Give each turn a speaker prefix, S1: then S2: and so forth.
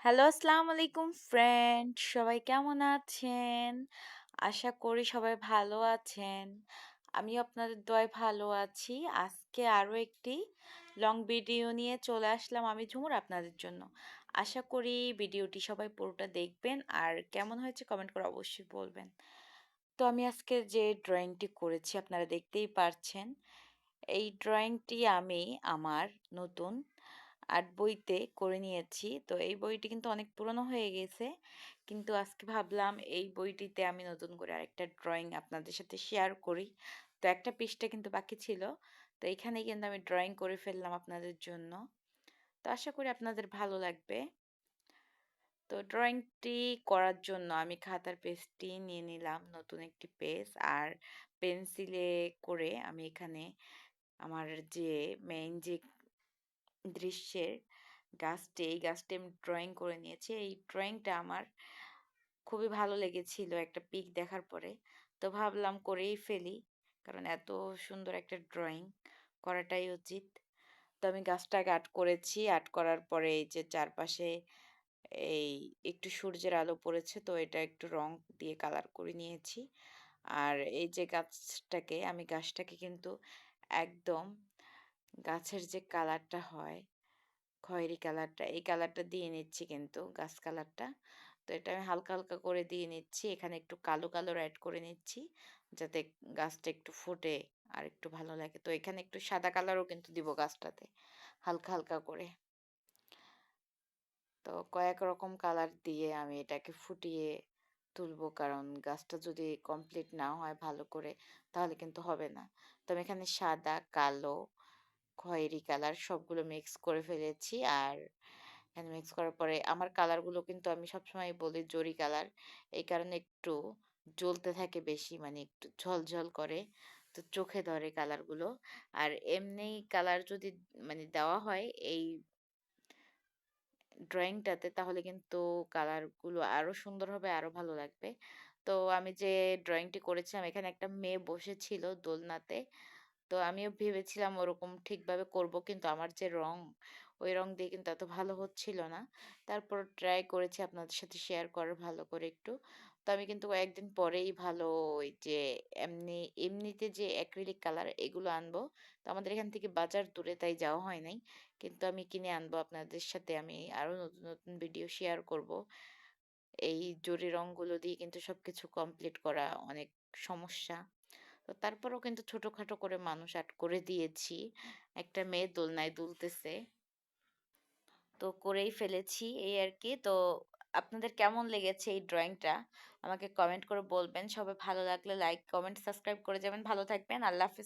S1: Hello, আসসালামু আলাইকুম friend. সবাই কেমন আছেন? আশা করি সবাই ভালো আছেন। আমিও আপনাদের দোয়ায় ভালো আছি। আজকে আরো একটি লং ভিডিও নিয়ে চলে আসলাম আমি ঝুমুর আপনাদের জন্য। আশা করি ভিডিওটি সবাই পুরোটা দেখবেন আর কেমন হয়েছে কমেন্ট করে অবশ্যই বলবেন। তো আমি আজকে যে ড্রয়িংটি করেছি আপনারা দেখতেই পারছেন। এই ড্রয়িংটি আমি আমার নতুন আর্ট বইতে করে নিয়েছি। তো এই বইটি কিন্তু অনেক পুরনো হয়ে গেছে। কিন্তু আজকে ভাবলাম এই বইটিতে আমি নতুন করে আরেকটা ড্রয়িং আপনাদের সাথে শেয়ার করি। তো একটা পৃষ্ঠা কিন্তু বাকি ছিল। তো এইখানেই কিন্তু আমি ড্রয়িং করে ফেললাম আপনাদের জন্য। তো আশা করি আপনাদের ভালো লাগবে। তো ড্রয়িংটি করার জন্য আমি খাতার পেজটি নিয়ে নিলাম, নতুন একটি পেজ আর পেন্সিলে করে আমি এখানে আমার যে মেইন যে দৃশ্যের গাছটি, এই গাছটি আমি ড্রয়িং করে নিয়েছি। এই ড্রয়িংটা আমার খুবই ভালো লেগেছিল একটা পিক দেখার পরে। তো ভাবলাম করেই ফেলি। কারণ এত সুন্দর একটা ড্রয়িং করাটাই উচিত। তো আমি গাছটাকে আর্ট করেছি। আর্ট করার পরে এই যে চারপাশে এই একটু সূর্যের আলো পড়েছে তো এটা একটু রং দিয়ে কালার করে নিয়েছি। আর এই যে গাছটাকে কিন্তু একদম গাছের যে কালারটা হয় খয়েরি কালারটা, এই কালারটা দিয়ে নিচ্ছি কিন্তু গাছ কালারটা। তো এটা আমি হালকা, হালকা করে দিয়ে নিচ্ছি। এখানে একটু কালো কালার এড করে নিচ্ছি। যাতে গাছটা একটু ফুটে আর একটু ভালো লাগে। তো এখানে একটু সাদা কালারও কিন্তু দিব গাছটাতে। হালকা, হালকা করে। তো কয়েক রকম কালার দিয়ে আমি এটাকে ফুটিয়ে তুলবো। কারণ গাছটা যদি কমপ্লিট না হয় ভালো করে তাহলে কিন্তু হবে না। তো আমি এখানে সাদা, কালো, খয়েরি কালার সবগুলো মিক্স করে ফেলেছি। আর এখানে মিক্স করার পরে আমার কালারগুলো কিন্তু আমি সবসময় বলি জরি কালার। এই কারণে একটু জ্বলতে থাকে বেশি মানে একটু ঝলঝল করে। তো চোখে ধরে কালারগুলো। আর এমনি কালার যদি মানে দেওয়া হয় এই ড্রয়িংটাতে তাহলে কিন্তু কালারগুলো আরো সুন্দর হবে, আরো ভালো লাগবে। তো আমি যে ড্রয়িংটি করেছিলাম এখানে একটা মেয়ে বসেছিল দোলনাতে। তো আমিও ভেবেছিলাম ওরকম ঠিকভাবে করব কিন্তু আমার যে রং, ওই রং দিয়ে কিন্তু এত ভালো হচ্ছিল না। তারপর ট্রাই করেছি আপনাদের সাথে শেয়ার করার ভালো করে একটু। তো আমি কিন্তু কয়েকদিন পরেই ভালো ওই যে এমনিতে যে অ্যাক্রিলিক কালার এগুলো আনবো। তো আমাদের এখান থেকে বাজার দূরে তাই যাওয়া হয় নাই। কিন্তু আমি কিনে আনবো আপনাদের সাথে আমি আরো নতুন, নতুন ভিডিও শেয়ার করব। এই জরি রংগুলো দিয়ে কিন্তু সবকিছু কমপ্লিট করা অনেক সমস্যা। তো তারপরেও কিন্তু ছোটখাটো করে মানুষ আর্ট করে দিয়েছি। একটা মেয়ে দোলনায় দুলতেছে। তো করেই ফেলেছি এই আরকি। তো আপনাদের কেমন লেগেছে এই ড্রয়িংটা? আমাকে কমেন্ট করে বলবেন। সবার ভালো লাগলে লাইক, কমেন্ট, সাবস্ক্রাইব করে যাবেন। ভালো থাকবেন। আল্লাহ হাফেজ।